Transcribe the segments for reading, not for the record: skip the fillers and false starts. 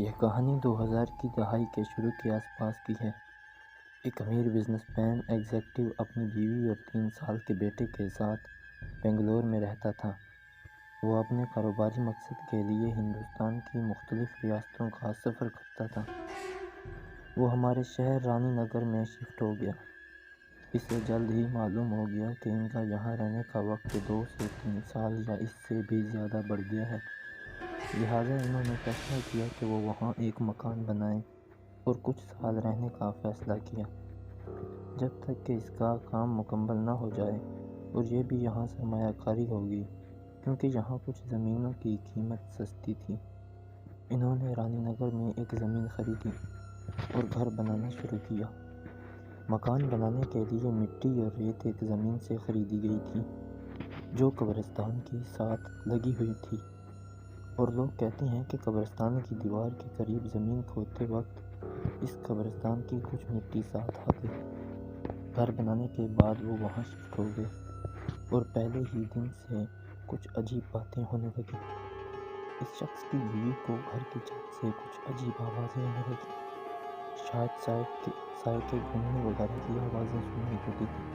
یہ کہانی 2000 کی دہائی کے شروع کے آس پاس کی ہے۔ ایک امیر بزنس مین ایگزیکٹو اپنی بیوی اور 3 سال کے بیٹے کے ساتھ بنگلور میں رہتا تھا۔ وہ اپنے کاروباری مقصد کے لیے ہندوستان کی مختلف ریاستوں کا سفر کرتا تھا۔ وہ ہمارے شہر رانی نگر میں شفٹ ہو گیا۔ اسے جلد ہی معلوم ہو گیا کہ ان کا یہاں رہنے کا وقت 2 سے 3 سال یا اس سے بھی زیادہ بڑھ گیا ہے، لہٰذا انہوں نے فیصلہ کیا کہ وہ وہاں ایک مکان بنائیں اور کچھ سال رہنے کا فیصلہ کیا، جب تک کہ اس کا کام مکمل نہ ہو جائے اور یہ بھی یہاں سرمایہ کاری ہوگی کیونکہ یہاں کچھ زمینوں کی قیمت سستی تھی۔ انہوں نے رانی نگر میں ایک زمین خریدی اور گھر بنانا شروع کیا۔ مکان بنانے کے لیے مٹی اور ریت ایک زمین سے خریدی گئی تھی جو قبرستان کے ساتھ لگی ہوئی تھی، اور لوگ کہتے ہیں کہ قبرستان کی دیوار کے قریب زمین کھودتے وقت اس قبرستان کی کچھ مٹی ساتھ آ گئی۔ گھر بنانے کے بعد وہ وہاں شفٹ ہو گئے اور پہلے ہی دن سے کچھ عجیب باتیں ہونے لگیں۔ اس شخص کی بیوی کو گھر کی چھت سے کچھ عجیب آوازیں آنے لگیں، شاید سائے کے گھومنے وغیرہ کی آوازیں سنائی دیتی تھیں۔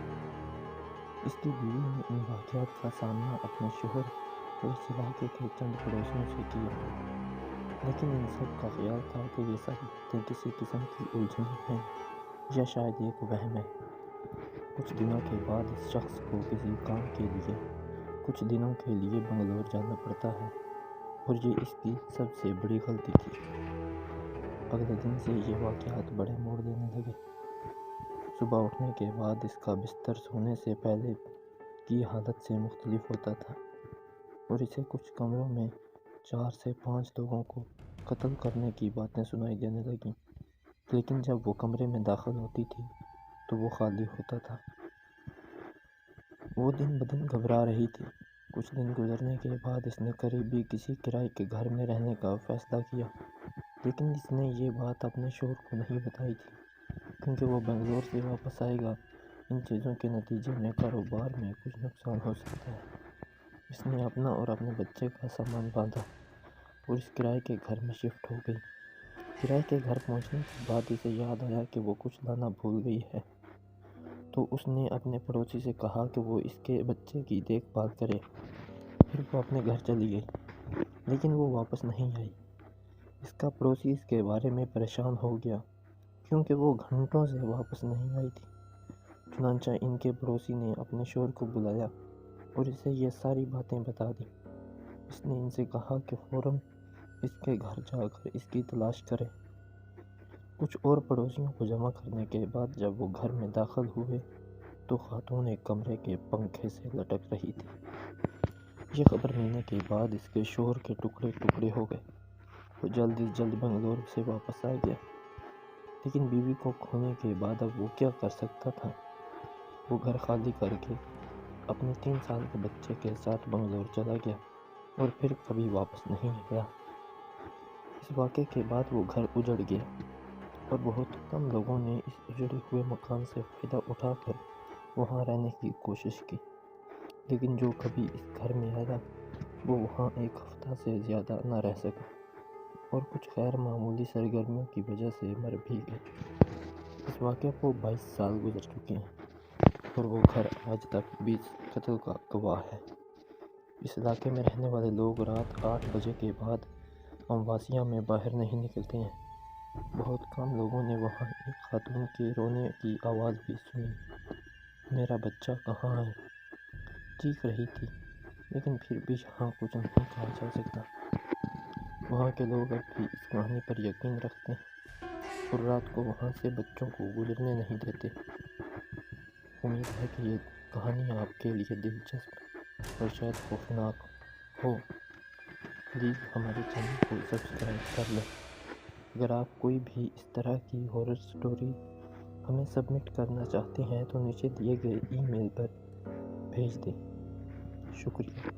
اس کی بیوی نے ان واقعات کا سامنا اپنے شوہر اور اس علاقے کے چند پڑوسیوں سے کیا، لیکن ان سب کا خیال تھا کہ یہ ساری باتیں کسی قسم کی الجھنیں ہیں یا شاید ایک وہم ہے۔ کچھ دنوں کے بعد اس شخص کو کسی کام کے لیے کچھ دنوں کے لیے بنگلور جانا پڑتا ہے، اور یہ اس کی سب سے بڑی غلطی تھی۔ اگلے دن سے یہ واقعات بڑے موڑ لینے لگے۔ صبح اٹھنے کے بعد اس کا بستر سونے سے پہلے کی حالت سے مختلف ہوتا تھا، اور اسے کچھ کمروں میں 4 سے 5 لوگوں کو قتل کرنے کی باتیں سنائی دینے لگیں، لیکن جب وہ کمرے میں داخل ہوتی تھی تو وہ خالی ہوتا تھا۔ وہ دن بدن گھبرا رہی تھی۔ کچھ دن گزرنے کے بعد اس نے قریبی کسی کرائے کے گھر میں رہنے کا فیصلہ کیا، لیکن اس نے یہ بات اپنے شوہر کو نہیں بتائی تھی کیونکہ وہ بنگلور سے واپس آئے گا۔ ان چیزوں کے نتیجے میں کاروبار میں کچھ نقصان ہو سکتا ہے۔ اس نے اپنا اور اپنے بچے کا سامان باندھا اور اس کرائے کے گھر میں شفٹ ہو گئی۔ کرائے کے گھر پہنچنے کے بعد اسے یاد آیا کہ وہ کچھ لانا بھول گئی ہے، تو اس نے اپنے پڑوسی سے کہا کہ وہ اس کے بچے کی دیکھ بھال کرے۔ پھر وہ اپنے گھر چلی گئی، لیکن وہ واپس نہیں آئی۔ اس کا پڑوسی اس کے بارے میں پریشان ہو گیا کیونکہ وہ گھنٹوں سے واپس نہیں آئی تھی۔ چنانچہ ان کے پڑوسی نے اپنے شوہر کو بلایا اور اسے یہ ساری باتیں بتا دیں۔ اس نے ان سے کہا کہ فوراً اس کے گھر جا کر اس کی تلاش کرے۔ کچھ اور پڑوسیوں کو جمع کرنے کے بعد جب وہ گھر میں داخل ہوئے تو خاتون ایک کمرے کے پنکھے سے لٹک رہی تھی۔ یہ خبر ملنے کے بعد اس کے شوہر کے ٹکڑے ٹکڑے ہو گئے۔ وہ جلد از جلد بنگلور سے واپس آ گیا، لیکن بیوی کو کھونے کے بعد اب وہ کیا کر سکتا تھا؟ وہ گھر خالی کر کے اپنے 3 سال کے بچے کے ساتھ بنگلور چلا گیا اور پھر کبھی واپس نہیں آیا۔ اس واقعے کے بعد وہ گھر اجڑ گیا اور بہت کم لوگوں نے اس اجڑے ہوئے مکان سے فائدہ اٹھا کر وہاں رہنے کی کوشش کی، لیکن جو کبھی اس گھر میں آیا وہ وہاں 1 ہفتہ سے زیادہ نہ رہ سکا اور کچھ غیر معمولی سرگرمیوں کی وجہ سے مر بھی گیا۔ اس واقعے کو 22 سال گزر چکے ہیں اور وہ گھر آج تک 20 قتل کا گواہ ہے۔ اس علاقے میں رہنے والے لوگ رات 8 بجے کے بعد امواسیہ میں باہر نہیں نکلتے ہیں۔ بہت کم لوگوں نے وہاں ایک خاتون کے رونے کی آواز بھی سنی۔ "میرا بچہ کہاں ہے؟" چیخ رہی تھی، لیکن پھر بھی یہاں کچھ نہیں کہا جا سکتا۔ وہاں کے لوگ اب بھی اس کہانی پر یقین رکھتے ہیں اور رات کو وہاں سے بچوں کو گزرنے نہیں دیتے۔ امید ہے کہ یہ کہانی آپ کے لیے دلچسپ اور شاید خوفناک ہو۔ پلیز ہمارے چینل کو سبسکرائب کر لیں۔ اگر آپ کوئی بھی اس طرح کی ہارر سٹوری ہمیں سبمٹ کرنا چاہتے ہیں تو نیچے دیے گئے ای میل پر بھیج دیں۔ شکریہ۔